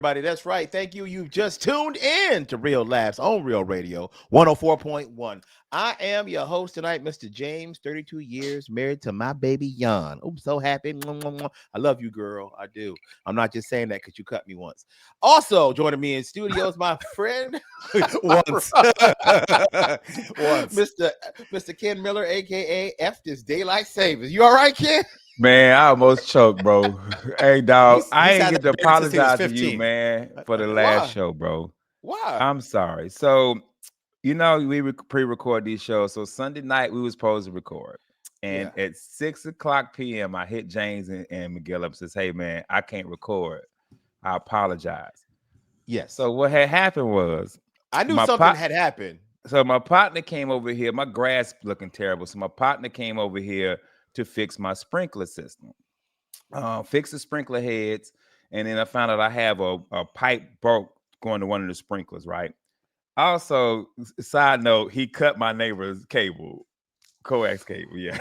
Everybody, that's right. Thank you. You've just tuned in to Real Laughs on Real Radio 104.1. I am your host tonight, Mr. James, 32 years, married to my baby Yon. I'm so happy. Mwah, mwah, mwah. I love you, girl. I do. I'm not just saying that because you cut me once. Also, joining me in studios, my friend, Once. Once. Mr. Ken Miller, aka F this Daylight Savings. You all right, Ken? Man, I almost choked, bro. Hey, dog, I He's ain't had get to that beard since he was apologize to you, 15. man, for the last Why? show, bro. Why? I'm sorry. So, we pre-record these shows. So Sunday night we was supposed to record, and Yeah. at 6:00 p.m. I hit James and Miguel up and says, "Hey, man, I can't record. I apologize." Yes. So what had happened was I knew my something had happened. So my partner came over here. My grass looking terrible. So my partner came over here to fix my sprinkler system. Fix the sprinkler heads, and then I found out I have a pipe broke going to one of the sprinklers, right? Also, side note, he cut my neighbor's cable, coax cable, yeah.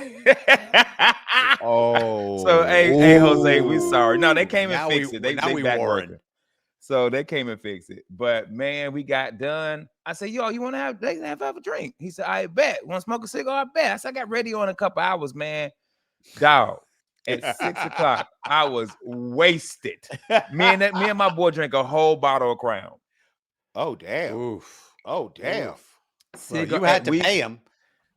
Oh. So hey, Jose, we sorry. No, they came and fixed it. They back warring. working. So they came and fixed it. But man, we got done. I said, yo, you want to have a drink? He said, I bet. Want to smoke a cigar? I bet. I said, I got ready on a couple hours, man. Dog. At 6:00, I was wasted. Me and my boy drank a whole bottle of Crown. Oh damn! Oof. Oh damn! Well, you had to pay him.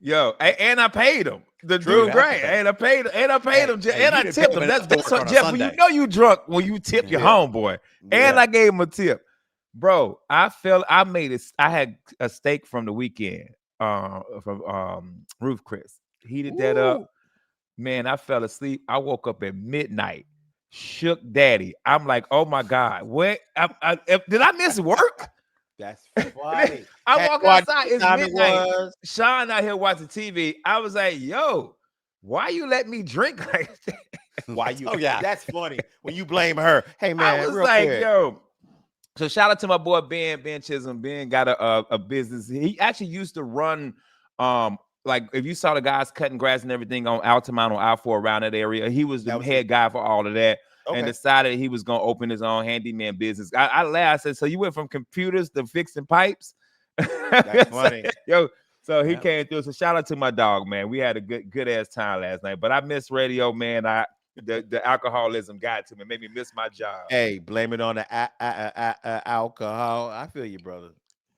Yo, and I paid him. The True, dude, great. And I paid him. And I tipped him. That's what Jeff. When you know you drunk when you tip your homeboy. And I gave him a tip, bro. I had a steak from the weekend from Roof Chris. Heated that up. Man, I fell asleep. I woke up at midnight, shook daddy. I'm like, oh my God, what? Did I miss work? That's funny. I walk outside, it's midnight. Sean out here watching TV. I was like, yo, why you let me drink like that? Why you? Oh, yeah. That's funny. When you blame her. Hey, man. I was like, yo. So shout out to my boy Ben Chisholm. Ben got a business. He actually used to run like if you saw the guys cutting grass and everything on Altamont on I-4 around that area, he was the head guy for all of that. Okay. And decided he was going to open his own handyman business. I laughed. I said, so you went from computers to fixing pipes? That's funny. Yo, so he came through. So shout out to my dog, man. We had a good ass time last night. But I missed radio, man. The alcoholism got to me, made me miss my job. Hey, blame it on the alcohol. I feel you, brother.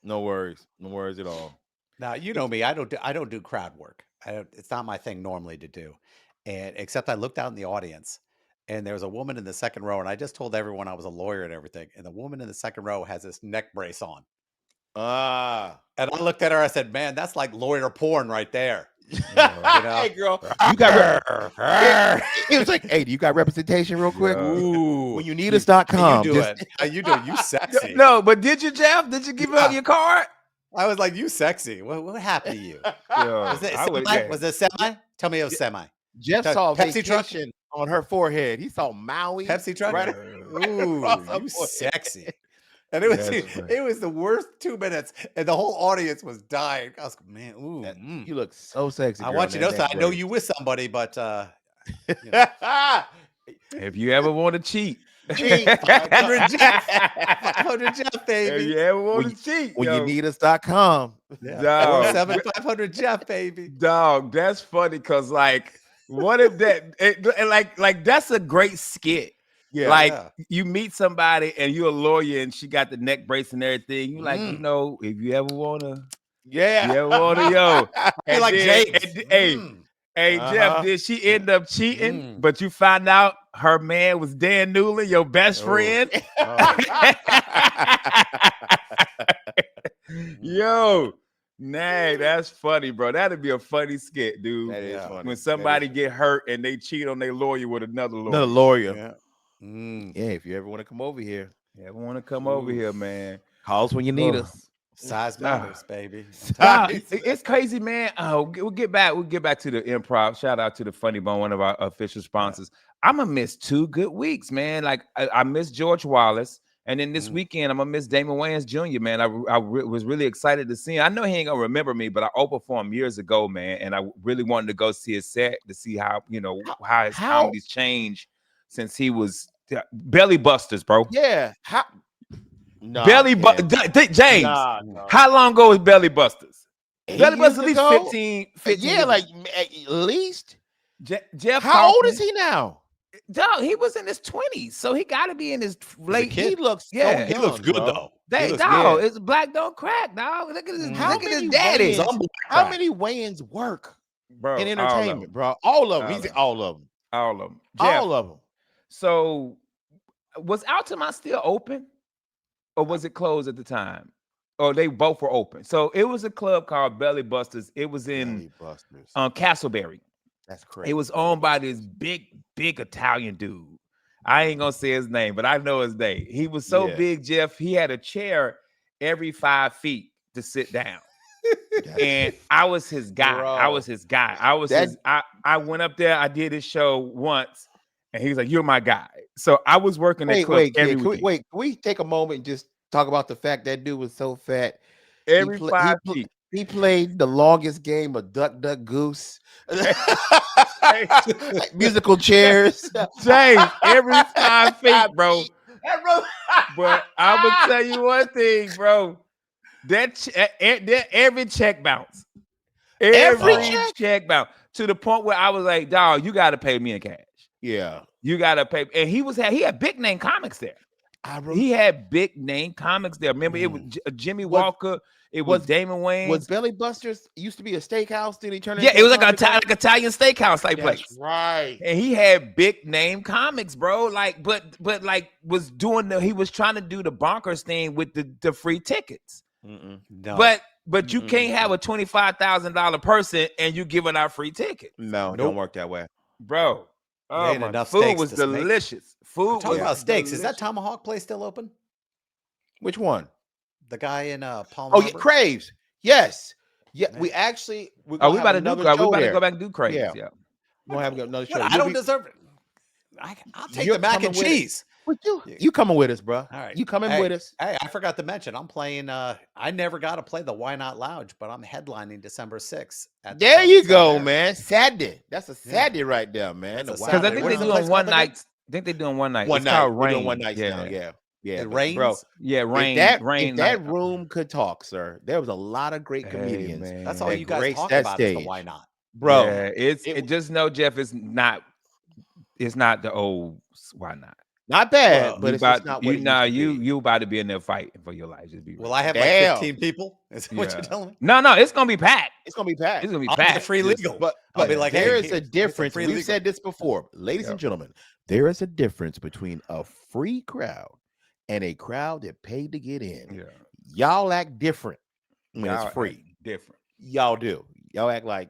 No worries. No worries at all. Now, you know me, I don't do crowd work. It's not my thing normally to do. And except I looked out in the audience and there was a woman in the second row, and I just told everyone I was a lawyer and everything. And the woman in the second row has this neck brace on. And I looked at her, I said, man, that's like lawyer porn right there. Hey, girl, you got he was like, hey, do you got representation real quick? Ooh. When you need us.com. You do it. You do it. You sexy. No, but did you, Jeff? Did you give up your card? I was like, you sexy. What happened to you? Was it semi? Tell me it was semi. Jeff saw Pepsi truck on her forehead. He saw Maui. Pepsi truck. Right? Ooh, you sexy. And it was the worst 2 minutes, and the whole audience was dying. I was like, man, you look so sexy. I want you to know, so I know you with somebody, but if you ever want to cheat. 500 Jeff, baby. If you ever want to cheat, when you need us.com. Dog. 500 Jeff, baby. Dog, that's funny because what if that that's a great skit. Yeah, you meet somebody and you're a lawyer and she got the neck brace and everything. You like, if you ever wanna, yo. And like James. Hey, Jeff, did she end up cheating? But you find out her man was Dan Newland, your best friend. Yo, that's funny, bro. That'd be a funny skit, dude. That is funny. When somebody get hurt and they cheat on their lawyer with another lawyer. Another lawyer. Yeah, if you ever want to come over here. Over here, man. Call us when you need us. Size matters, baby. It's crazy, man. We'll get back to the improv. Shout out to the Funny Bone, one of our official sponsors. I'm gonna miss 2 good weeks, man. Like I miss George Wallace, and then this weekend I'm gonna miss Damon Wayans Jr. Man, I was really excited to see him. I know he ain't gonna remember me, but I opened for him years ago, man, and I really wanted to go see his set to see how how his comedy's changed since he was Belly Busters, bro. Yeah. Nah, James. Nah. How long ago was Belly Busters? 8 Belly Busters years at least ago? 15 Yeah, years like ago. at least. Jeff How old Kaufman, is he now? Dog, he was in his 20s, so he got to be in his late. He looks so young, he looks good bro. Dog, it's black don't crack, dog. Look at his, look at his daddy. How many weigh-ins work in entertainment, bro? All of them. He's all of them. All of them. All of them. So, was Altamont still open, or was it closed at the time? Or they both were open. So it was a club called Belly Busters. It was in Castleberry. That's crazy. It was owned by this big Italian dude. I ain't gonna say his name, but I know his name. He was so big, Jeff. He had a chair every 5 feet to sit down. And I was his guy. Bro. I went up there. I did his show once, and he was like, "You're my guy." So I was working at club every week. Can we take a moment and just talk about the fact that dude was so fat? Every 5 feet. He played the longest game of Duck, Duck, Goose. Musical chairs. James, every 5 feet, bro. But I will tell you one thing, bro. That every check bounce. Every check bounce. To the point where I was like, dog, you got to pay me in cash. Yeah. You got to pay. And he had big name comics there. He had big name comics there. Remember, it was Jimmy Walker. It was Damon Wayans. Was Belly Busters used to be a steakhouse? Did he turn? Yeah, it was like Italian steakhouse type place. Right. And he had big name comics, bro. Like, but like was doing he was trying to do the bonkers thing with the free tickets. No. But you can't have a $25,000 person and you giving out free tickets. No, don't work that way, bro. Oh, my food was delicious. Food. Talking about steaks. Is that Tomahawk place still open? Which one? The guy in Palm Harbor? Yeah, Craves. Yes. Yeah, man. We about to go back and do Craves. Yeah. We'll have another show. I don't deserve it. I'll take the mac and cheese. You coming with us, bro? All right. You coming with us? Hey, I forgot to mention, I'm playing. I never got to play the Why Not Lounge, but I'm headlining December 6th. There you go, man. Saturday. That's a Saturday right there, man. Because I think they're doing one night. One night. We're doing one night now. Yeah. It rains, bro. Yeah, rain. If that room could talk, sir, there was a lot of great comedians. That's all you guys talk about. Is the Why Not, bro? Yeah, it just know, Jeff. It's not the old Why Not. Not bad, but it's just not what you about to be in there fighting for your life. Just be. Will I have like 15 people? Is what you're telling me? No, it's gonna be packed. It's gonna be packed. It's gonna be packed. Free legal, but I'll be like, there is a difference. We've said this before, ladies and gentlemen. There is a difference between a free crowd and a crowd that paid to get in. Yeah. Y'all act different when it's free. Different. Y'all do. Y'all act like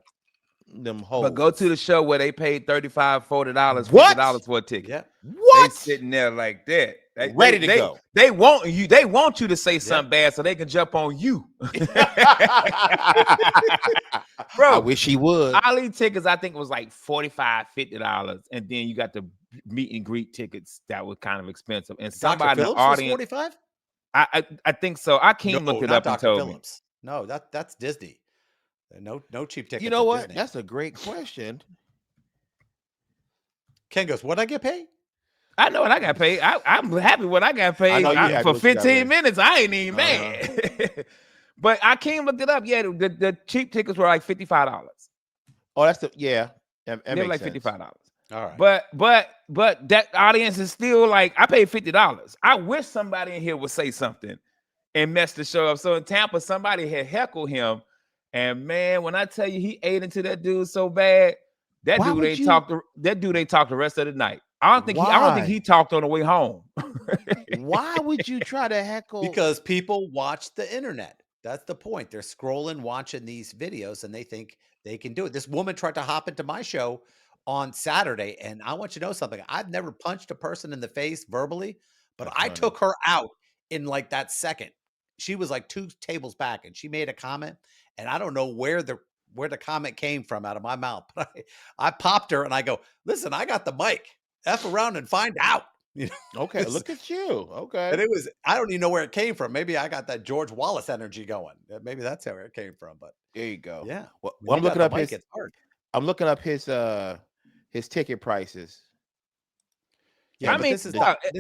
them hoes. But go to the show where they paid $35, $40, $50 for a ticket. Yeah. What? They sitting there like that. Ready to go. They want you to say something bad so they can jump on you. Bro, I wish he would. Ali tickets, I think it was like $45, $50. And then you got the meet and greet tickets that were kind of expensive. And somebody in the audience. 45? I think so. I can't look it up and tell me. No, that's Disney. No cheap tickets. You know what? Disney. That's a great question. Ken goes, what'd I get paid? I know what I got paid. I'm happy what I got paid. For 15 minutes. I ain't even mad. But I can't look it up. Yeah, the cheap tickets were like $55. Oh, that's they were like $55. All right. But that audience is still like, I paid $50. I wish somebody in here would say something and mess the show up. So in Tampa, somebody had heckled him. And man, when I tell you he ate into that dude so bad, that dude ain't talk the rest of the night. I don't think he talked on the way home. Why would you try to heckle? Because people watch the internet. That's the point. They're scrolling, watching these videos, and they think they can do it. This woman tried to hop into my show on Saturday, and I want you to know something. I've never punched a person in the face verbally, but I took her out in like that second. She was like 2 tables back, and she made a comment, and I don't know where the comment came from out of my mouth, but I popped her, and I go, listen, I got the mic. F around and find out. You know? Okay, look at you. Okay. And I don't even know where it came from. Maybe I got that George Wallace energy going. Maybe that's where it came from. But there you go. Yeah. Well, I'm looking up his ticket prices. Yeah, I mean, this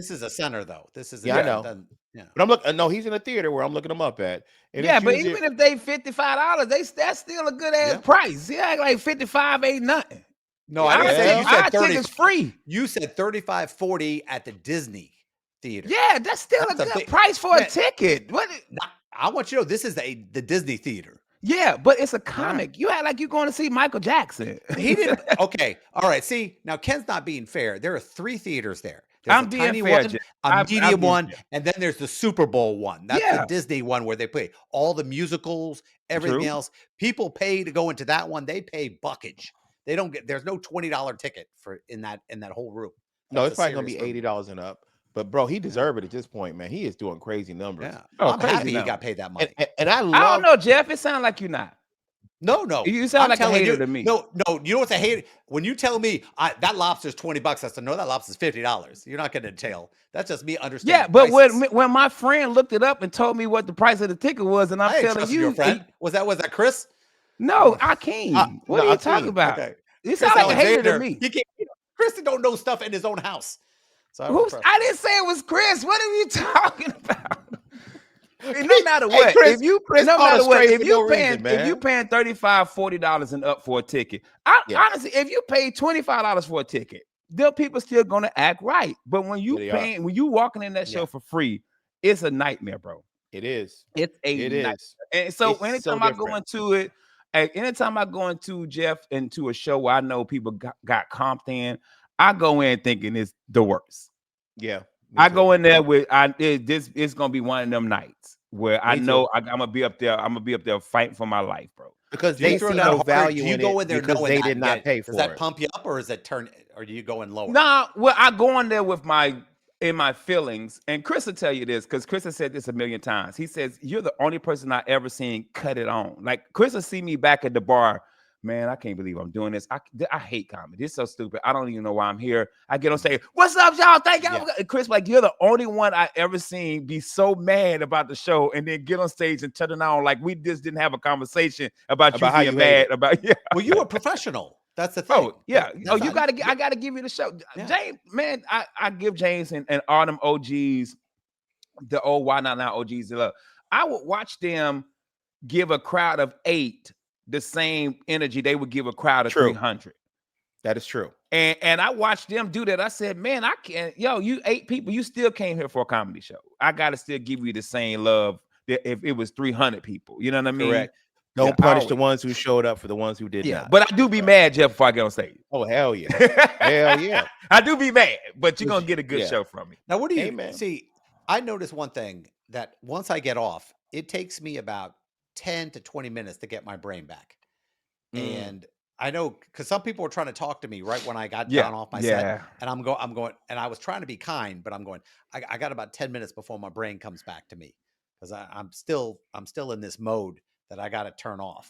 is a center though. This is I know. Yeah. But I'm looking. No, he's in a theater where I'm looking him up at. And yeah, but even if they $55, that's still a good ass price. Yeah, like 55 ain't nothing. No, I didn't say. You said 30. Tickets free. You said 35, 40 at the Disney theater. Yeah, that's still a good price for a ticket. What? I want you to know this is the Disney theater. Yeah, but it's a comic. Right. You act like you're going to see Michael Jackson. He didn't. Okay, all right. See, now Ken's not being fair. There are 3 theaters there. There's I'm being fair, one, a medium one, and then there's the Super Bowl one. That's the Disney one where they play all the musicals, everything else. People pay to go into that one. They pay buckage. They don't get. There's no $20 ticket for in that whole room. No, it's probably gonna be $80 and up. But bro, he deserved it at this point, man. He is doing crazy numbers. Yeah, I'm happy he got paid that money. And I don't know, Jeff. It sounds like you're not. No. You sound like a hater to me. No. You know what's a hater? When you tell me that lobster's $20, I said, no, that lobster's $50. You're not getting a tail. That's just me understanding. Yeah, but when my friend looked it up and told me what the price of the ticket was, and I'm telling you, your friend. Was that Chris? No, Akeem. What are you talking about? Okay. You sound like a hater to me. Chris don't know stuff in his own house. So I didn't say it was Chris. What are you talking about? No matter what, if you paying $35, $40 and up for a ticket, honestly, if you pay $25 for a ticket, there people still gonna act right. But when you when you walking in that show for free, it's a nightmare, bro. It is. It's a nightmare. And so anytime I go into it, anytime I go into Jeff into a show where I know people got comped in, I go in thinking it's the worst. Yeah. I go in there with it's gonna be one of them nights where I know I'm gonna be up there. I'm gonna be up there fighting for my life, bro. Because they see no value in it. You go in there because they did not pay for it. Does that pump you up, or is it turn, or do you go in lower? Nah, well, I go in there with my feelings, and Chris will tell you this because Chris has said this a million times. He says you're the only person I ever seen cut it on. Like Chris will see me back at the bar. Man, I can't believe I'm doing this. I hate comedy. It's so stupid. I don't even know why I'm here. I get on stage. What's up, y'all? Thank y'all. Yeah. Chris, like, you're the only one I ever seen be so mad about the show and then get on stage and turn it on like we just didn't have a conversation about you being mad about. Yeah. Well, you were professional. That's the thing. Oh, yeah. Oh, you gotta. I gotta give you the show, James. Man, I give James and all them OGs, the old Why Not Now OGs, love. I would watch them give a crowd of 8 the same energy they would give a crowd of 300. That is true. And I watched them do that. I said, man, I can't. Yo, you 8 people, you still came here for a comedy show. I gotta still give you the same love that if it was 300 people. You know what I mean? Correct. Don't punish the ones who showed up for the ones who did not. But I do be mad, Jeff, before I get on stage. Oh, hell yeah. Hell yeah. I do be mad, but you're gonna get a good show from me. Now, what do you see? I noticed one thing, that once I get off, it takes me about 10 to 20 minutes to get my brain back. And I know because some people were trying to talk to me right when I got down off my set, and I'm going, and I was trying to be kind, but I'm going, I got about 10 minutes before my brain comes back to me because I'm still in this mode that I got to turn off.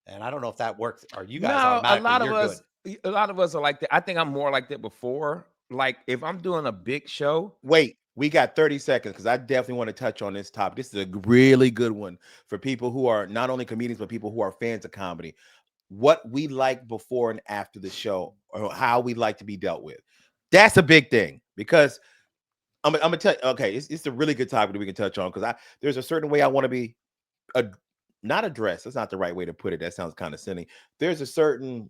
And I don't know if that works. Or you guys automatically, a lot of us are like that. I think I'm more like that before. Like if I'm doing a big show. Wait, we got 30 seconds because I definitely want to touch on this topic. This is a really good one for people who are not only comedians, but people who are fans of comedy. What we like before and after the show, or how we like to be dealt with. That's a big thing because I'm gonna tell you, okay, it's a really good topic that we can touch on because there's a certain way I want to be not addressed. That's not the right way to put it. That sounds kind of silly. There's a certain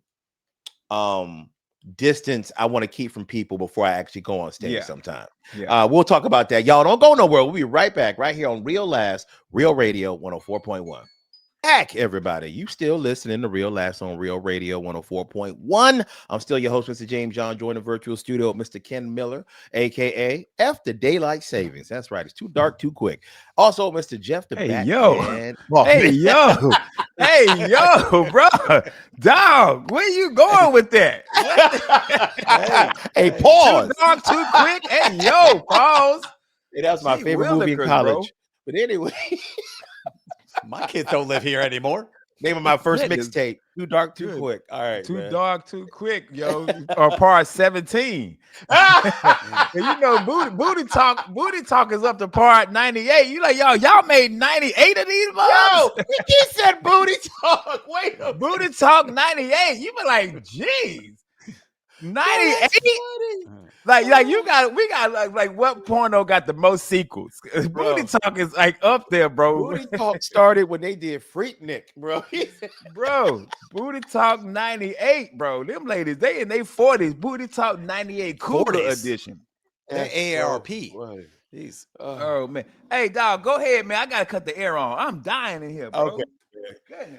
distance I want to keep from people before I actually go on stage sometime. We'll talk about that. Y'all don't go nowhere. We'll be right back right here on Real Laughs, Real Radio 104.1. Back, everybody. You still listening to Real Laughs on Real Radio 104.1. I'm still your host, Mr. James John, joined the virtual studio with Mr. Ken Miller, aka F the Daylight Savings. That's right. It's too dark, too quick. Also, Mr. Jeff the Batman. Hey, yo, bro. Dog, where you going with that? Hey, pause. Too dark, too quick. Hey, yo, pause. Hey, that was my favorite movie in college. Bro. But anyway. My kids don't live here anymore. Name of my first mixtape. Too dark, too quick. All right. Too dark, too quick, yo. Or part 17. And you know, booty talk is up to part 98. You like, y'all made 98 of these bugs? Yo, he said booty talk. Wait a booty talk 98. You be like, geez. 98? Like we got like what porno got the most sequels? Booty Talk is like up there, bro. Booty Talk started when they did Freaknik, bro. Bro, Booty Talk 98, bro. Them ladies, they in their 40s. Booty Talk 98 Cooler 40s. Edition. They AARP. Jeez. Oh man. Hey dog, go ahead, man. I gotta cut the air on. I'm dying in here, bro. Okay.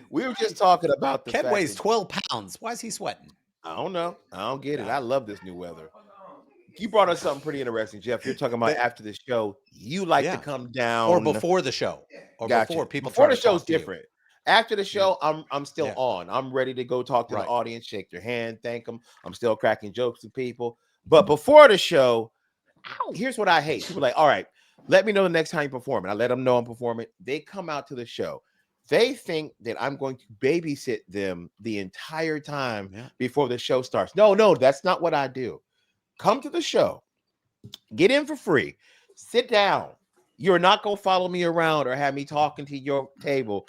We were just talking about the Ken weighs 12 pounds. Why is he sweating? I don't know. I don't get it. I love this new weather. You brought us something pretty interesting, Jeff. You're talking about after the show. You like to come down or before the show, or before people. Before the show's different. After the show, I'm still on. I'm ready to go talk to the audience, shake their hand, thank them. I'm still cracking jokes with people. But before the show, here's what I hate. People are like, all right, let me know the next time you perform. And I let them know I'm performing. They come out to the show. They think that I'm going to babysit them the entire time before the show starts. No, that's not what I do. Come to the show, get in for free, sit down. You're not going to follow me around or have me talking to your table,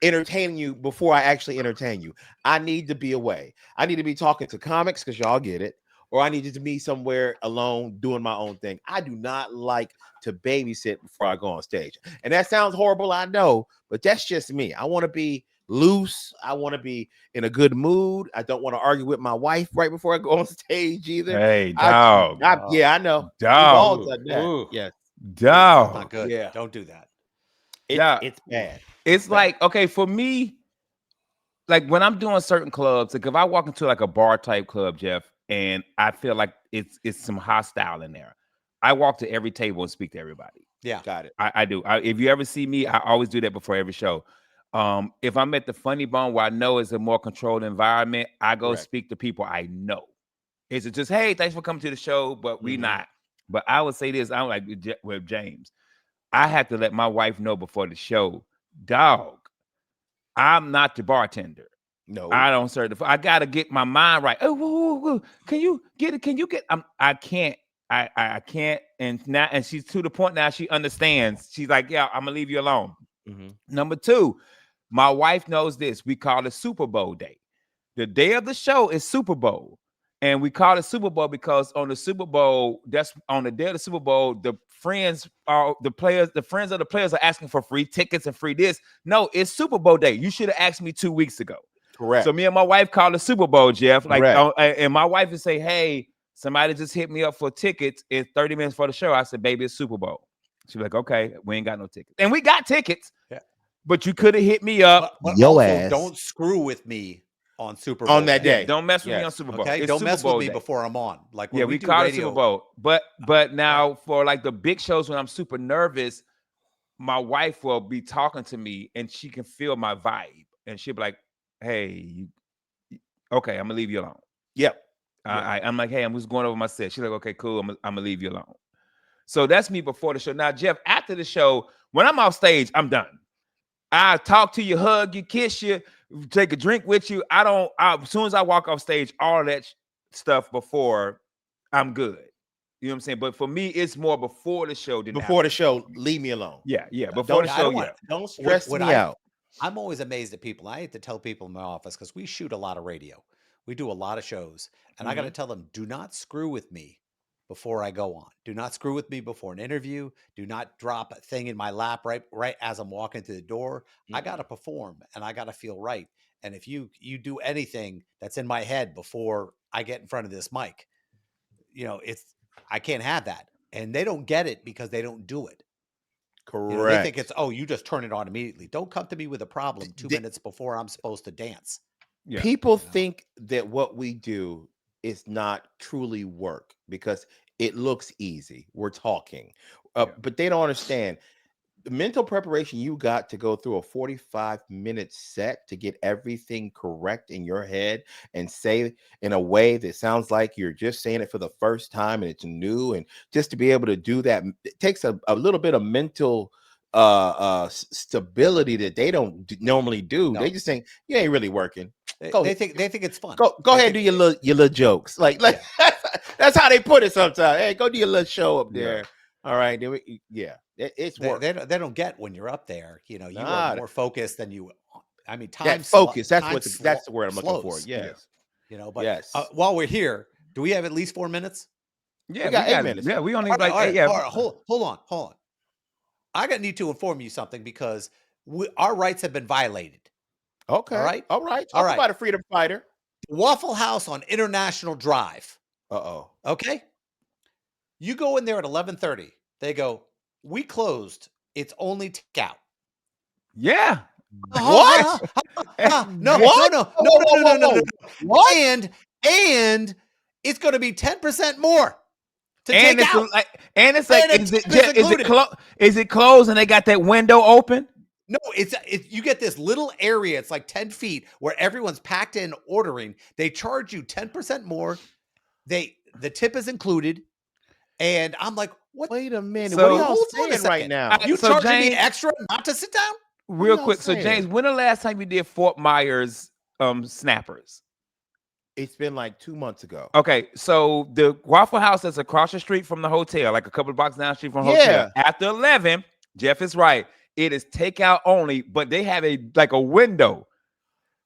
entertaining you before I actually entertain you. I need to be away. I need to be talking to comics because y'all get it, or I need to be somewhere alone doing my own thing. I do not like to babysit before I go on stage. And that sounds horrible, I know, but that's just me. I want to be loose. I want to be in a good mood. I don't want to argue with my wife right before I go on stage either. Hey, dog. I know. Dog. We've all done that. Yes. Dog. Not good. Yeah. Don't do that. It's bad. It's like, okay, for me, like when I'm doing certain clubs, like if I walk into like a bar type club, Jeff, and I feel like it's some hostile in there, I walk to every table and speak to everybody. Yeah. Got it. I do. If you ever see me, I always do that before every show. If I'm at the Funny Bone where I know it's a more controlled environment, I go speak to people I know. Is it just, hey, thanks for coming to the show, but we not. But I would say this, I'm like with James. I have to let my wife know before the show, dog, I'm not the bartender. No, I don't serve the. I gotta get my mind right. Oh, whoa. Can you get it? Can you get? I can't. I can't. And she's to the point now. She understands. She's like, yeah, I'm gonna leave you alone. Number two, my wife knows this. We call it Super Bowl day. The day of the show is Super Bowl. And we call it Super Bowl because on the Super Bowl, that's on the day of the Super Bowl, the friends of the players are asking for free tickets and free this. No, it's Super Bowl day. You should have asked me 2 weeks ago. Correct. So me and my wife call it Super Bowl, Jeff. Like, and my wife would say, hey, somebody just hit me up for tickets. It's 30 minutes for the show. I said, baby, it's Super Bowl. She's like, okay, we ain't got no tickets. And we got tickets. Yeah. But you could have hit me up. But your ass. Don't screw with me on Super Bowl on that day. Yeah, don't mess with me on Super Bowl. Okay, don't mess with me before I'm on. Like when we call it Super Bowl. But now for like the big shows when I'm super nervous, my wife will be talking to me and she can feel my vibe and she'll be like, "Hey, okay, I'm gonna leave you alone." Yep. I'm like, "Hey, I'm just going over my set." She's like, "Okay, cool. I'm gonna leave you alone." So that's me before the show. Now, Jeff, after the show, when I'm off stage, I'm done. I talk to you, hug you, kiss you, take a drink with you. As soon as I walk off stage, all that stuff before, I'm good. You know what I'm saying? But for me, it's more before the show. Before the show, leave me alone. Yeah. Before the show, don't stress me out. I'm always amazed at people. I hate to tell people in my office because we shoot a lot of radio. We do a lot of shows. And I got to tell them, do not screw with me before I go on. Do not screw with me before an interview. Do not drop a thing in my lap right as I'm walking through the door. I got to perform and I got to feel right. And if you do anything that's in my head before I get in front of this mic, I can't have that. And they don't get it because they don't do it. Correct. They think it's, you just turn it on immediately. Don't come to me with a problem 2 minutes before I'm supposed to dance. Yeah. People think that what we do is not truly work because it looks easy. We're talking, but they don't understand the mental preparation you got to go through a 45-minute set to get everything correct in your head and say in a way that sounds like you're just saying it for the first time and it's new. And just to be able to do that, it takes a little bit of mental stability that they don't normally do. No. They just think you ain't really working. They think it's fun. Go ahead and do your little jokes. Like that's how they put it sometimes. Hey, go do your little show up there. Yeah. All right. It's work. They don't get when you're up there. You are more focused than you. I mean, time. That focus. That's the word I'm looking for. Yes. But Yes. while we're here, do we have at least 4 minutes? Yeah, we got 8 minutes. Yeah, we only all right, like 8. Yeah. All right, hold on. I need to inform you something because our rights have been violated. Okay. All right. Talk about a freedom fighter. Waffle House on International Drive. Uh-oh. Okay. You go in there at 11:30. They go, we closed. It's only takeout. Yeah. What? No. What? And it's going to be 10% more to take out. Is it closed and they got that window open? No, it's you get this little area. It's like 10 feet where everyone's packed in ordering. They charge you 10% more. The tip is included. And I'm like, what? Wait a minute. So, what are y'all saying right now? You charging me extra not to sit down? Real quick. So James, when the last time you did Fort Myers snappers? It's been like 2 months ago. Okay, so the Waffle House that's across the street from the hotel, like a couple of blocks down the street from the hotel. After 11, Jeff is right. It is takeout only, but they have a window.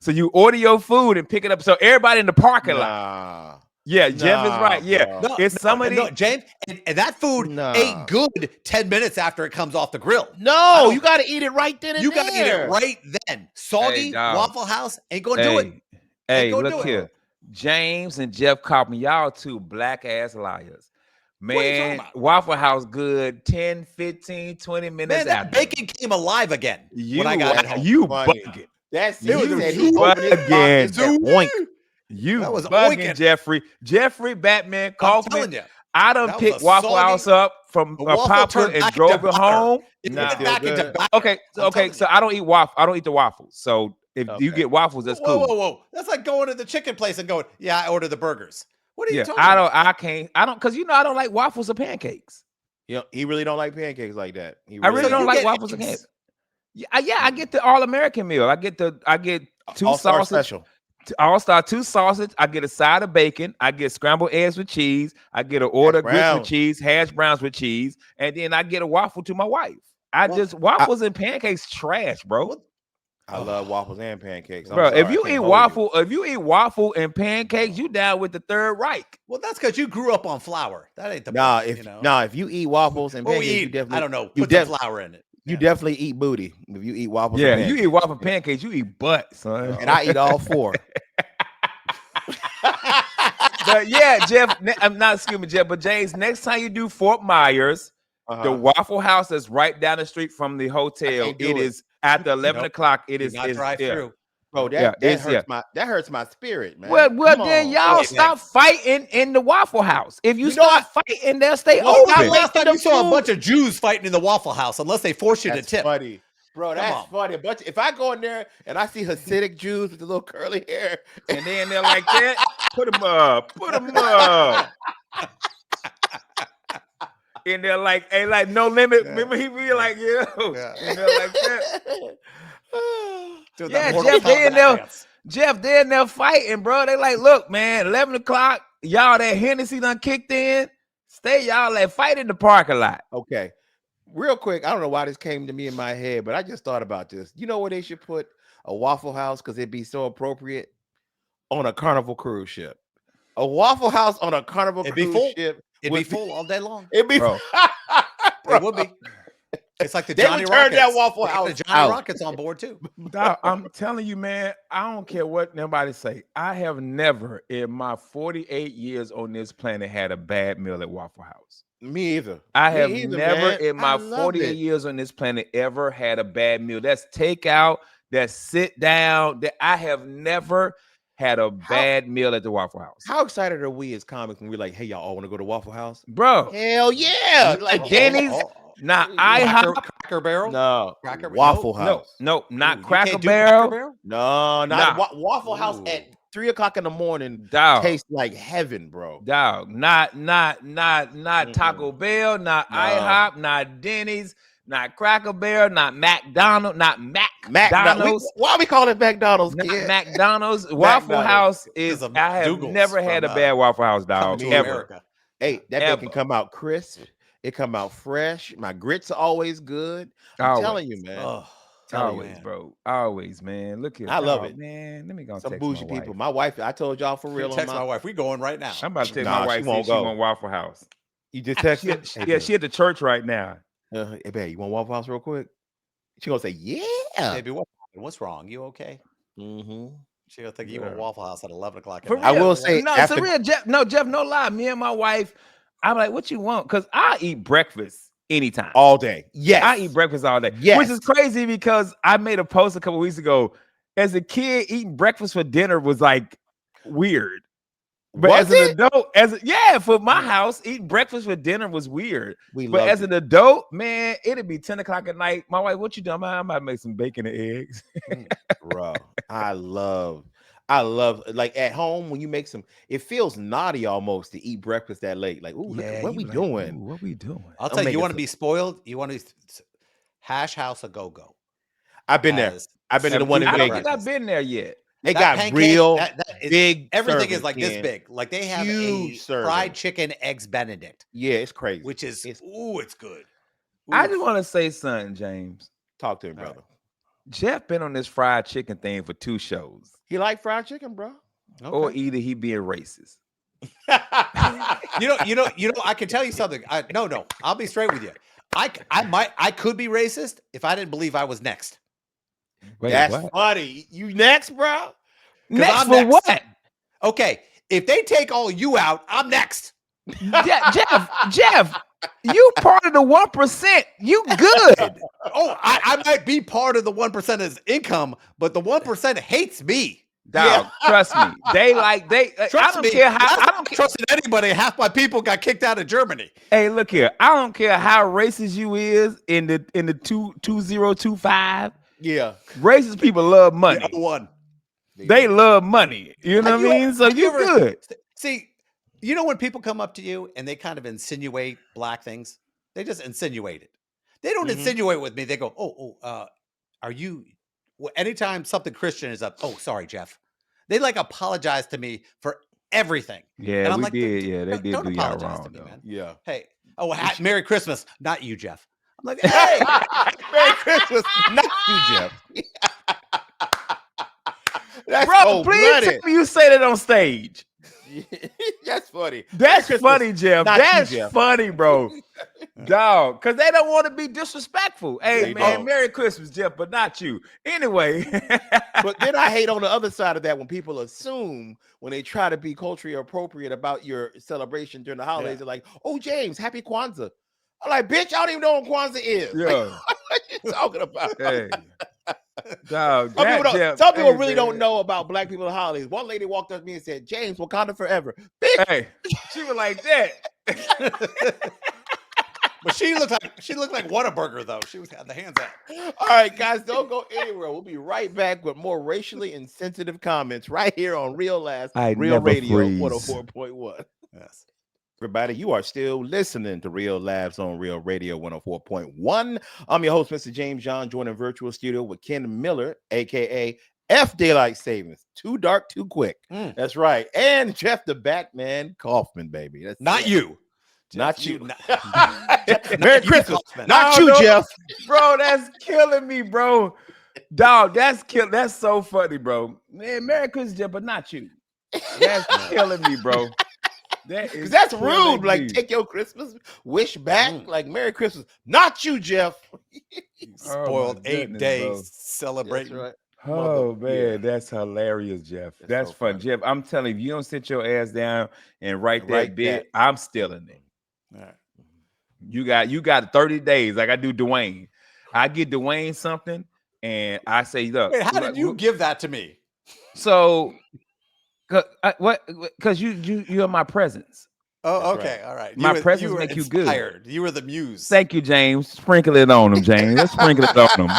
So you order your food and pick it up. So everybody in the parking lot. Yeah, Jeff is right. Yeah. James, and that food ain't good 10 minutes after it comes off the grill. No, you got to eat it right then and You got to eat it right then. Soggy Waffle House ain't going to do it. Hey, look here. James and Jeff Kaufman, y'all two black-ass liars. Man, Waffle House good 10, 15, 20 minutes after. Bacon came alive again when I got it home. You bugging. That's it. You bugging. You was bugging, Jeffrey. Jeffrey, Batman, Kaufman. I done picked Waffle House up from a popper and drove it home. Okay, so I don't eat waffle. I don't eat the waffles. So if you get waffles, that's cool. Whoa. That's like going to the chicken place and going, yeah, I ordered the burgers. What are you talking about? I don't, because I don't like waffles or pancakes. Yeah, he really don't like pancakes like that. I really don't like waffles or pancakes. Yeah, I get the all-American meal. I get two All-Star sausage. special. All-Star 2 sausage. I get a side of bacon. I get scrambled eggs with cheese. I get an order grits with cheese, hash browns with cheese, and then I get a waffle to my wife. Waffles and pancakes trash, bro. I love waffles and pancakes. Bro, if you eat waffle and pancakes, you down with the Third Reich. Well, that's because you grew up on flour. That ain't the if you eat waffles and pancakes, you definitely, I don't know, put some flour in it. You definitely eat booty if you eat waffles. Yeah, you eat waffle and pancakes, you eat butt, son. And I eat all 4. But yeah, Jeff, I'm not excuse me, Jeff, but James, next time you do Fort Myers, the Waffle House that's right down the street from the hotel, it is after 11 o'clock. It is drive through. Bro, that hurts my spirit, man. Well, then y'all stop fighting in the Waffle House. If you start fighting, they'll stay open. Last time you saw a bunch of Jews fighting in the Waffle House, unless they force you to tip. Funny. Bro, that's funny. But if I go in there and I see Hasidic Jews with the little curly hair, and then they're like that, put them up. And they're like, hey, like no limit. Yeah. Remember he be like, yo. And they're like that. Dude, Jeff, they're in there fighting, bro. They like, look, man, 11 o'clock, y'all that Hennessy done kicked in. Stay y'all like fight in the parking lot. Okay. Real quick, I don't know why this came to me in my head, but I just thought about this. You know where they should put a Waffle House because it'd be so appropriate? On a Carnival cruise ship. A Waffle House on a Carnival cruise ship. It'd be full all day long. It'd be bro. It would be. It's like the Johnny Rockets. That Waffle House. The Johnny Rockets on board too. I'm telling you, man, I don't care what nobody say. I have never in my 48 years on this planet had a bad meal at Waffle House. Me either. I have never in my 48 years on this planet ever had a bad meal. That's takeout, that's sit down. That I have never had a bad meal at the Waffle House. How excited are we as comics when we're like, hey, y'all all want to go to Waffle House? Bro. Hell yeah. Like Denny's. Not IHOP. Cracker Barrel? No. Waffle House. No, not Cracker Barrel. No, not Waffle House at 3 o'clock in the morning. Tastes like heaven, bro. Dog. Not Taco Bell, not IHOP, not Denny's, not Cracker Barrel, not McDonald's, not McDonald's. Why we call it McDonald's? McDonald's. Waffle House is. I have never had a bad Waffle House, dog. Ever. Hey, that thing can come out crisp. It come out fresh. My grits are always good. I'm telling you, man. Always, bro. Always, man. Look here. I love it, man. Let me go some text bougie my people. wife. My wife, I told y'all for real. Text my wife. We going right now. I'm about to text Nah, my wife. she won't She go. want Waffle House. You just texted? Yeah, she at the church right now. Hey, babe, you want Waffle House real quick? She gonna say, yeah. Baby, what's wrong? You okay? Mm-hmm. She gonna think you want Waffle House at 11 o'clock at For night. I real. will say, No, it's a real Jeff. No, Jeff, no lie. Me and my wife, I'm like, what you want? Because I eat breakfast anytime. All day. Yes. I eat breakfast all day. Yes. Which is crazy because I made a post a couple weeks ago. As a kid, eating breakfast for dinner was like weird. But was as an adult, for my house, eating breakfast for dinner was weird. But as an adult, man, it'd be 10 o'clock at night. My wife, what you doing? I might make some bacon and eggs. Bro, I love like at home when you make some, it feels naughty almost to eat breakfast that late. Like, ooh, look at what we doing. What we doing? I'll tell you, you want to be spoiled? You want to Hash House a go-go. I've been there. I've been to the one in Vegas. Vegas. I don't think I've been there yet. They got pancake, real big. Everything is like this big. Like they have huge a fried chicken eggs Benedict. Yeah, it's crazy. Which is it's good. Ooh. I just want to say something, James. Talk to him, brother. Right. Jeff been on this fried chicken thing for 2 shows. He like fried chicken, bro. Okay. Or either he being racist. you know. I can tell you something. No. I'll be straight with you. I could be racist if I didn't believe I was next. Wait, that's what? funny. You next, bro? Next for next. What? Okay, if they take all you out, I'm next. Jeff, you part of the 1%. You good? I might be part of the 1%'s income, but the 1% hates me. Dog, trust me. I don't care how. I don't trust anybody. Half my people got kicked out of Germany. Hey, look here. I don't care how racist you is in the 2025. Yeah, racist people love money. They love money. You know what I mean? So you good. See, you know when people come up to you and they kind of insinuate black things, they just insinuate it. They don't insinuate with me. They go, are you? Well, anytime something Christian is up, sorry, Jeff. They like apologize to me for everything. Yeah, and I'm they did do y'all wrong, to me, man. Yeah. Hey, Merry Christmas, not you, Jeff. I'm like, hey, Merry Christmas, not you, Jeff. That's bro, please tell me you say that on stage. That's funny. That's funny, Jeff. That's funny, bro. Dog, because they don't want to be disrespectful. Hey, man, Merry Christmas, Jeff, but not you. Anyway. But then I hate on the other side of that when people assume when they try to be culturally appropriate about your celebration during the holidays, they're like, oh, James, happy Kwanzaa. I'm like, bitch, I don't even know what Kwanzaa is. Yeah. Like, what you talking about? Hey. Dog, some people really don't know about black people holidays. One lady walked up to me and said, James, Wakanda forever. Bitch. Hey, she was like that. But she looked like Whataburger though. She had the hands out. All right, guys, don't go anywhere. We'll be right back with more racially insensitive comments right here on Real Laughs, Real Radio 104.1. Yes. Everybody, you are still listening to Real Laughs on Real Radio 104.1. I'm your host, Mr. James John, joining virtual studio with Ken Miller, aka F Daylight Savings. Too dark, too quick. That's right. And Jeff the Batman Kaufman, baby. That's not you. Not you. Merry Christmas. Not you, Jeff. Bro, that's killing me, bro. Dog, that's so funny, bro. Man, Merry Christmas, Jeff, but not you. That's killing me, bro. Because that's rude. Like, take your Christmas wish back. Like, Merry Christmas. Not you, Jeff. Spoiled 8 days celebrating. Right. Oh, man, that's hilarious, Jeff. That's so fun. Jeff, I'm telling you, if you don't sit your ass down and write that bit, I'm stealing it. All right. You got 30 days. Like I do Dwayne. I get Dwayne something and I say, look. Wait, how did you give that to me? So because you are my presence. Oh, okay. All right. My presence make you good. You were the muse. Thank you, James. Sprinkle it on them, James. Let's sprinkle it on them.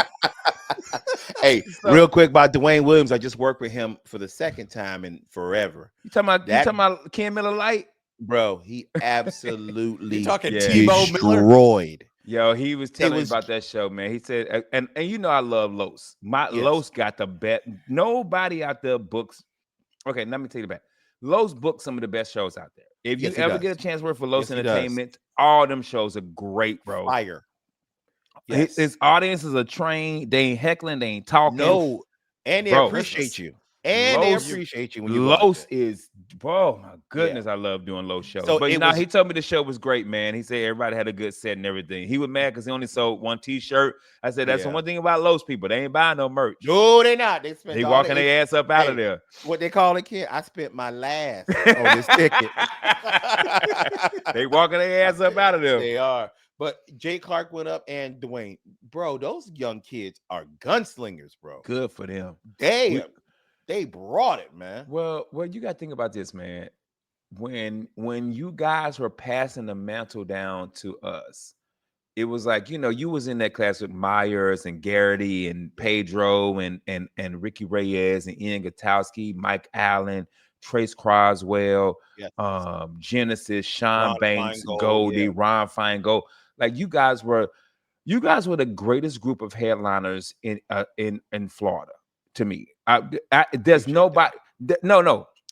Hey, real quick about Dwayne Williams. I just worked with him for the second time in forever. You talking about Ken Miller Light? Bro, he absolutely destroyed. Yo, he was telling me about that show, man. He said, and you know I love Los. Los got the best. Nobody out there books. Okay, let me take it back. Los books some of the best shows out there. If you ever get a chance to work for Los Entertainment, all them shows are great, bro. Fire. His audiences are trained. They ain't heckling. They ain't talking. No, and they Bro, appreciate you. And they appreciate you when you go out Los there. is, bro, my goodness, I love doing Los shows. So But he told me the show was great, man. He said everybody had a good set and everything. He was mad because he only sold one T-shirt. I said that's the one thing about Los people. They ain't buying no merch. No, they not. They spent all walking their ass up out of there. What they call it, kid? I spent my last on this ticket. They walking their ass up out of there. They are. But Jay Clark went up and Dwayne. Bro, those young kids are gunslingers, bro. Good for them. They brought it, man. Well, you got to think about this, man. When you guys were passing the mantle down to us, it was like, you was in that class with Myers and Garrity and Pedro and Ricky Reyes and Ian Gutowski, Mike Allen, Trace Croswell, Genesis, Sean Ron Banks, Feingold, Goldie, Ron Feingold. Like you guys were the greatest group of headliners in Florida. To me, there's nobody.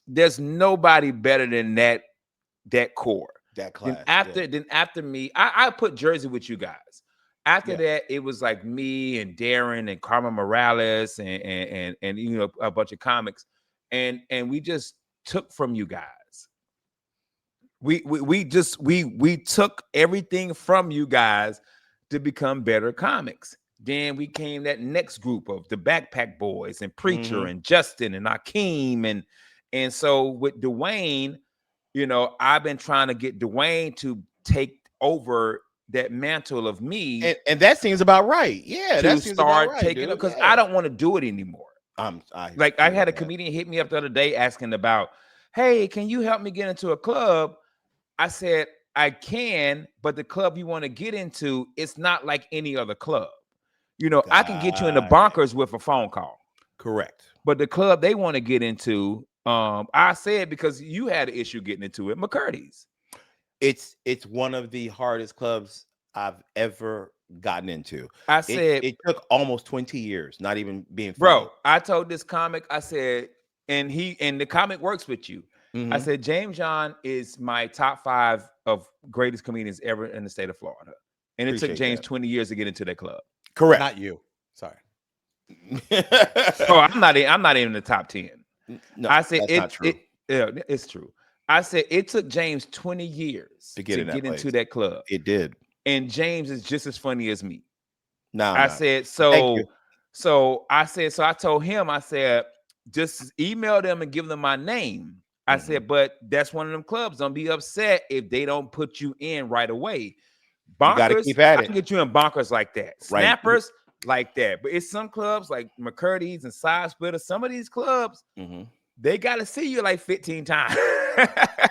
There's nobody better than that core. That class. Then after me, I put Jersey with you guys. After that, it was like me and Darren and Carmen Morales and a bunch of comics, and we just took from you guys. We took everything from you guys to become better comics. Then we came that next group of the Backpack Boys and Preacher and Justin and Akeem and so with Dwayne, I've been trying to get Dwayne to take over that mantle of me, and that seems about right. Yeah, that seems about right, taking it because I don't want to do it anymore. I had a comedian hit me up the other day asking about, hey, can you help me get into a club? I said I can, but the club you want to get into, it's not like any other club. I can get you in the bonkers with a phone call. Correct. But the club they want to get into, I said because you had an issue getting into it, McCurdy's. It's one of the hardest clubs I've ever gotten into. I said it took almost 20 years, not even being funny. Bro, I told this comic, I said, and the comic works with you. I said, James John is my top 5 of greatest comedians ever in the state of Florida. And it took James 20 years to get into that club. Correct. Not you. Sorry. I'm not even in the top 10. No, I said that's not true. It's true. I said it took James 20 years to get into that club. It did. And James is just as funny as me. I said, so I told him, I said, just email them and give them my name. I said, but that's one of them clubs. Don't be upset if they don't put you in right away. Bonkers, you gotta keep at it. I can get you in bonkers like that. Snappers like that. But it's some clubs like McCurdy's and Side Splitter. Some of these clubs, they got to see you like 15 times.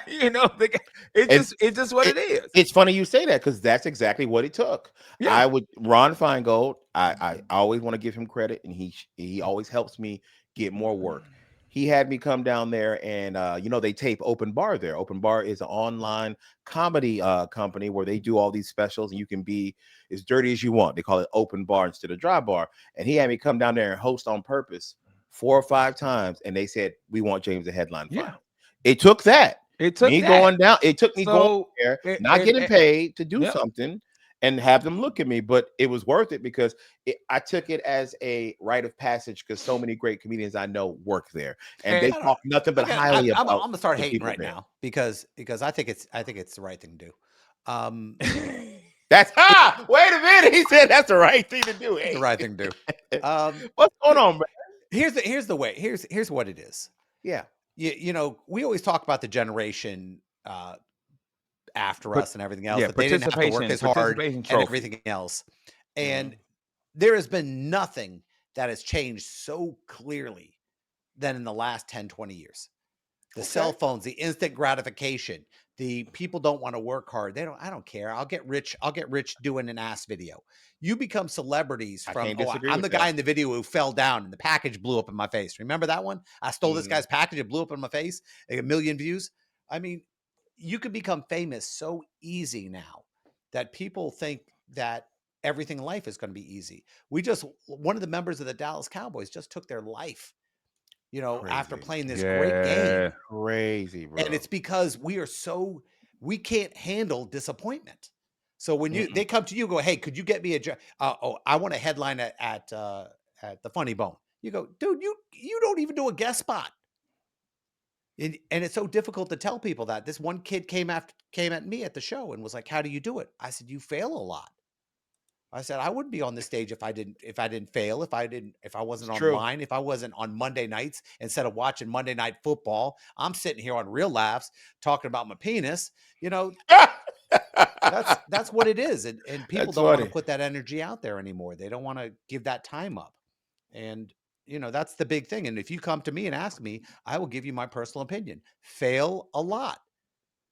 It's just what it is. It's funny you say that because that's exactly what it took. Yeah. Ron Feingold, I always want to give him credit, and he always helps me get more work. He had me come down there and, they tape Open Bar there. Open Bar is an online comedy company where they do all these specials and you can be as dirty as you want. They call it Open Bar instead of Dry Bar. And he had me come down there and host on purpose 4 or 5 times. And they said, we want James to headline. Yeah. It took that. It took me that. Going down. It took me going there, not getting paid to do something and have them look at me. But it was worth it because I took it as a rite of passage because so many great comedians I know work there, and they talk nothing but highly about. I'm gonna start hating right now because I think it's the right thing to do. That's wait a minute. He said that's the right thing to do. It's the right thing to do. What's going on, man? Here's the way. Here's what it is. Yeah. We always talk about the generation after us and everything else. That they didn't have to work as hard and everything else. And there has been nothing that has changed so clearly than in the last 10, 20 years. The cell phones, the instant gratification, the people don't want to work hard. I don't care. I'll get rich doing an ass video. You become celebrities from, I'm the guy in the video who fell down and the package blew up in my face. Remember that one? I stole this guy's package. It blew up in my face. Like 1 million views. I mean, you can become famous so easy now that people think that everything in life is going to be easy. One of the members of the Dallas Cowboys just took their life, after playing this great game. Crazy, bro. And it's because we can't handle disappointment. So when they come to you, go, hey, could you get me a job? I want a headline at the Funny Bone. You go, dude, you don't even do a guest spot. And it's so difficult to tell people that. This one kid came at me at the show and was like, how do you do it? I said, you fail a lot. I said, I wouldn't be on the stage if I didn't fail, if I wasn't online, if I wasn't on Monday nights instead of watching Monday Night Football. I'm sitting here on Real Laughs talking about my penis. You know, that's what it is. And people don't want to put that energy out there anymore. They don't want to give that time up. And you know, that's the big thing. And if you come to me and ask me, I will give you my personal opinion. Fail a lot,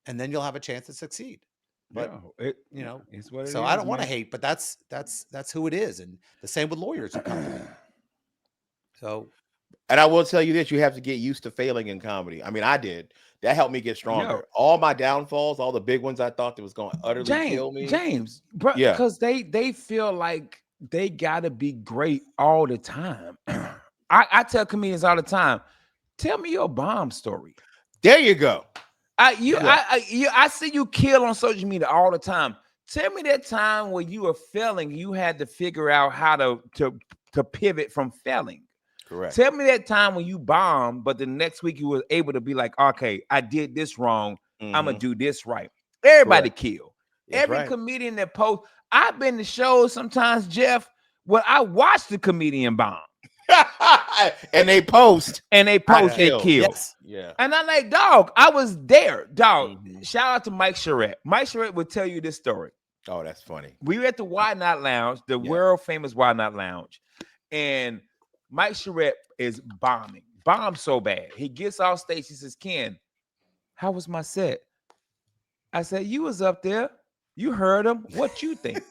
and then you'll have a chance to succeed. But you know, it's what it so is, I don't want to hate, but that's who it is. And the same with lawyers who come to me. So, and I will tell you this: you have to get used to failing in comedy. I mean, I did. That helped me get stronger. All my downfalls, all the big ones I thought that was going to utterly kill me. James, bro, because they feel like they gotta be great all the time. I tell comedians all the time, tell me your bomb story. There you go. I see you kill on social media all the time. Tell me that time when you were failing, you had to figure out how to pivot from failing. Correct. Tell me that time when you bombed, but the next week you were able to be like, okay, I did this wrong. I'm gonna do this right. Everybody kill. Every comedian that posts. I've been to shows sometimes, Jeff, where I watch the comedian bomb. and they post and kill. Yes. Yeah. And I'm like, dog, I was there. Dog. Shout out to Mike Charette. Mike Charette would tell you this story. Oh, that's funny. We were at the Why Not Lounge, the world famous Why Not Lounge. And Mike Charette is bombed so bad. He gets off stage. He says, Ken, how was my set? I said, you was up there. You heard him. What you think?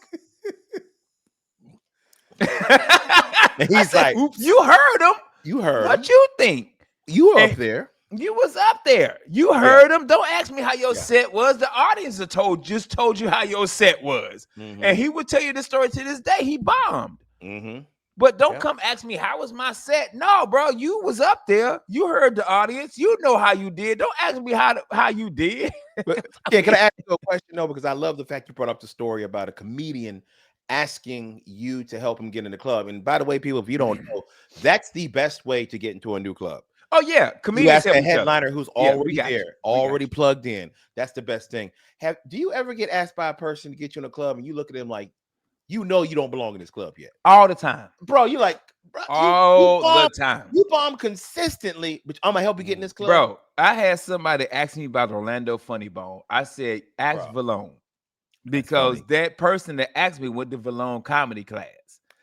He's like, oops. You heard him. You heard what him. You think? You were up there. You was up there. You heard him. Don't ask me how your set was. The audience just told you how your set was. And he would tell you the story to this day. He bombed. But don't come ask me how was my set. No, bro, you was up there. You heard the audience. You know how you did. Don't ask me how you did. But, can I ask you a question though? Because I love the fact you brought up the story about a comedian asking you to help him get in the club. And by the way, people, if you don't know, that's the best way to get into a new club. Oh yeah, comedians. You ask a headliner who's already there, already plugged in. That's the best thing. Do you ever get asked by a person to get you in a club and you look at them like, you know, you don't belong in this club yet? All the time, bro. You're like, bro, all the time. You bomb consistently, but I'm gonna help you get in this club, bro. I had somebody ask me about Orlando Funny Bone. I said, ask Valone. Because that person that asked me went to Valone comedy class.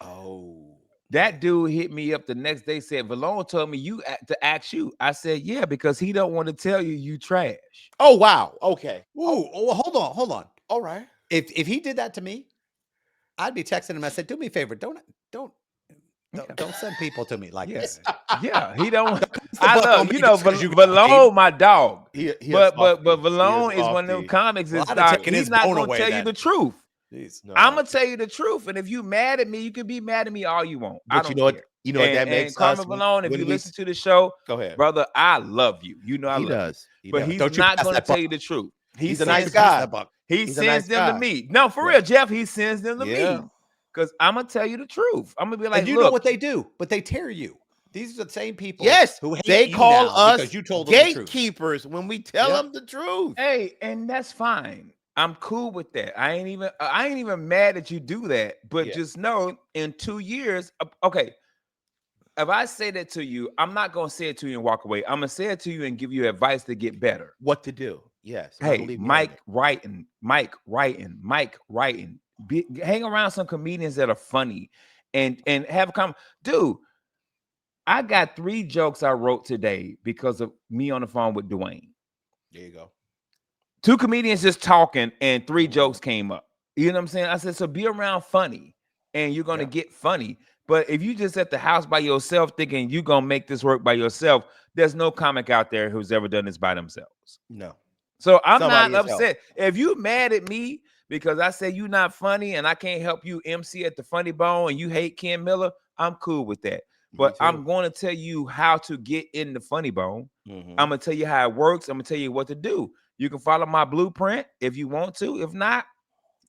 Oh, that dude hit me up the next day, said, Valone told me to ask you. I said, yeah, because he don't want to tell you trash. Oh, wow. Okay. Oh, hold on. All right. If he did that to me, I'd be texting him. I said, do me a favor. Don't send people to me like this. Yeah, he don't. I love Valone, my dog. But Valone is one of them comics. He's not gonna tell you the truth. I'm gonna tell you the truth, and if you mad at me, you can be mad at me all you want. But you know what? You know what that makes us. Valone, if you listen to the show, go ahead, brother. I love you. You know I love you. But he's not gonna tell you the truth. He's a nice guy. He sends them to me. No, for real, Jeff. He sends them to me. Because I'm gonna tell you the truth. I'm gonna be like, and you know what they do, but they tear you. These are the same people. Yes, who hate they call us because you told them gatekeepers the when we tell them the truth. Hey, and that's fine. I'm cool with that. I ain't even mad that you do that. But just know, in 2 years, okay. If I say that to you, I'm not gonna say it to you and walk away. I'm gonna say it to you and give you advice to get better. What to do? Yes. Hey, Mike writing. Hang around some comedians that are funny and have a comment. Dude, I got 3 jokes I wrote today because of me on the phone with Dwayne. There you go. 2 comedians just talking and 3 jokes came up. You know what I'm saying? I said, so be around funny and you're going to get funny. But if you just at the house by yourself thinking you're going to make this work by yourself, there's no comic out there who's ever done this by themselves. No. So I'm not upset. If you mad at me because I say you're not funny and I can't help you MC at the Funny Bone and you hate Ken Miller, I'm cool with that. But I'm going to tell you how to get in the Funny Bone. I'm going to tell you how it works. I'm going to tell you what to do. You can follow my blueprint if you want to. If not,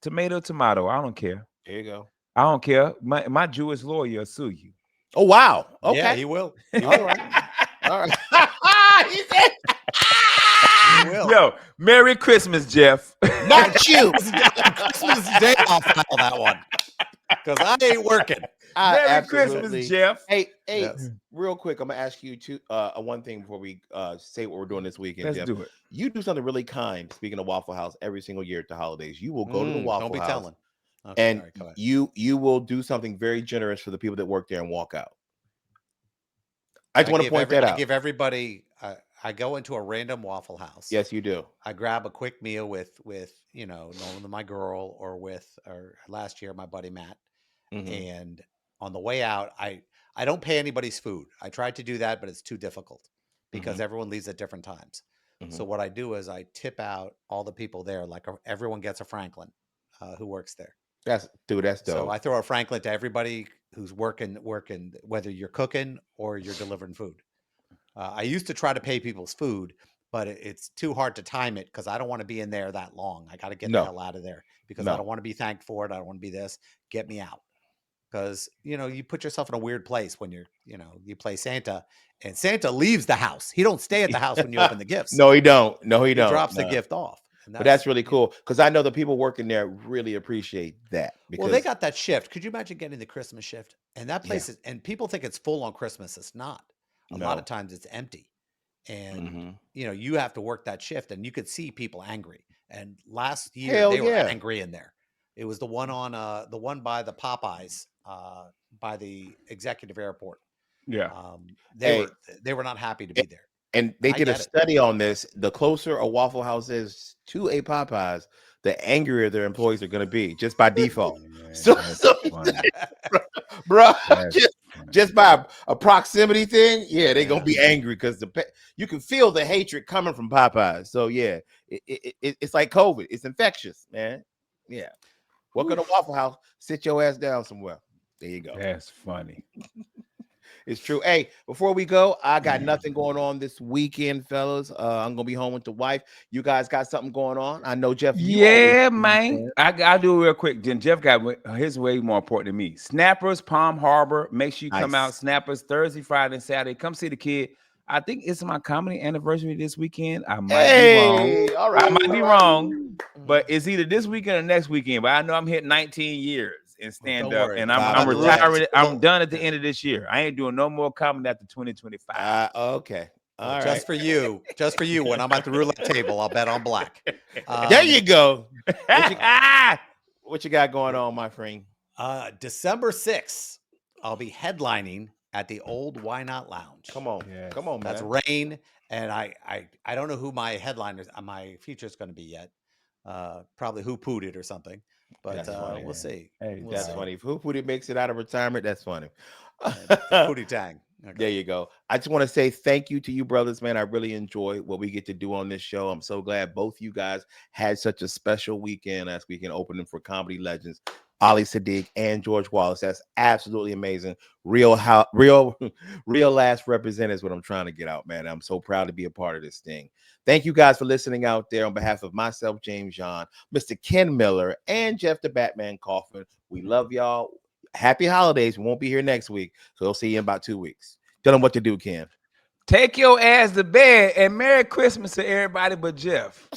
tomato. I don't care. There you go. I don't care. My Jewish lawyer will sue you. Oh wow. Okay. Yeah, he will. All right. All right. He said, He will. Yo, Merry Christmas, Jeff. not you. Christmas Day, I'll file that one because I ain't working. Merry Christmas, Jeff. Hey, Yes. real quick, I'm gonna ask you one thing before we say what we're doing this weekend. Let's Jeff. do it. You do something really kind. Speaking of Waffle House, every single year at the holidays, you will go to the Waffle Don't be House, telling. Okay, and all right, go ahead. you will do something very generous for the people that work there and walk out. I just want to point that out. I give everybody. I go into a random Waffle House. Yes, you do. I grab a quick meal with my girl or last year my buddy Matt. And on the way out, I don't pay anybody's food. I tried to do that, but it's too difficult because everyone leaves at different times. So what I do is I tip out all the people there. Like everyone gets a Franklin who works there. That's dope. So I throw a Franklin to everybody who's working, whether you're cooking or you're delivering food. I used to try to pay people's food, but it's too hard to time it because I don't want to be in there that long. I got to get the hell out of there because I don't want to be thanked for it. I don't want to be this. Get me out. Because, you put yourself in a weird place when you play Santa and Santa leaves the house. He don't stay at the house when you open the gifts. No, he don't. He don't. Drops the gift off. But that's really cool because I know the people working there really appreciate that. Well, they got that shift. Could you imagine getting the Christmas shift? And that place is, and people think it's full on Christmas. It's not. A lot of times it's empty. And, you have to work that shift and you could see people angry. And last year they were angry in there. It was the one by the Popeyes, by the executive airport. Yeah. They were not happy to be there. And they did a study on this. The closer a Waffle House is to a Popeyes, the angrier their employees are going to be just by default. Bro, just by a proximity thing, they're going to be angry because you can feel the hatred coming from Popeyes. So it's like COVID. It's infectious, man. Yeah. Welcome to Waffle House. Sit your ass down somewhere. There you go. That's funny. It's true. Hey, before we go, I got nothing going on this weekend, fellas. I'm gonna be home with the wife. You guys got something going on? I know Jeff. Yeah, man. I'll do it real quick. Then Jeff got his way more important than me. Snappers, Palm Harbor. Make sure you come out. Snappers Thursday, Friday, and Saturday. Come see the kid. I think it's my comedy anniversary this weekend. I might be wrong. All right, I might be wrong, but it's either this weekend or next weekend. But I know I'm hitting 19 years in stand up, and I'm retiring. I'm done at the end of this year. I ain't doing no more comedy after 2025. Okay. All right. Just for you. When I'm at the roulette table, I'll bet on black. There you go. What you got going on, my friend? December 6th, I'll be headlining at the old Why Not Lounge. Come on, come on, man. That's Rain, and I don't know who my headliners, my feature is going to be yet. Probably Who Pooted or something, but we'll see. Hey, that's funny. If Who Pooted makes it out of retirement, that's funny. Pootie Tang. Okay. There you go. I just want to say thank you to you, brothers, man. I really enjoy what we get to do on this show. I'm so glad both you guys had such a special weekend last weekend opening for comedy legends Ali Sadiq and George Wallace. That's absolutely amazing. Real last represent is what I'm trying to get out, man. I'm so proud to be a part of this thing. Thank you guys for listening out there. On behalf of myself, James John, Mr. Ken Miller, and Jeff the Batman Kaufman, we love y'all. Happy holidays. We won't be here next week, so we'll see you in about 2 weeks. Tell them what to do, Ken. Take your ass to bed and Merry Christmas to everybody but Jeff.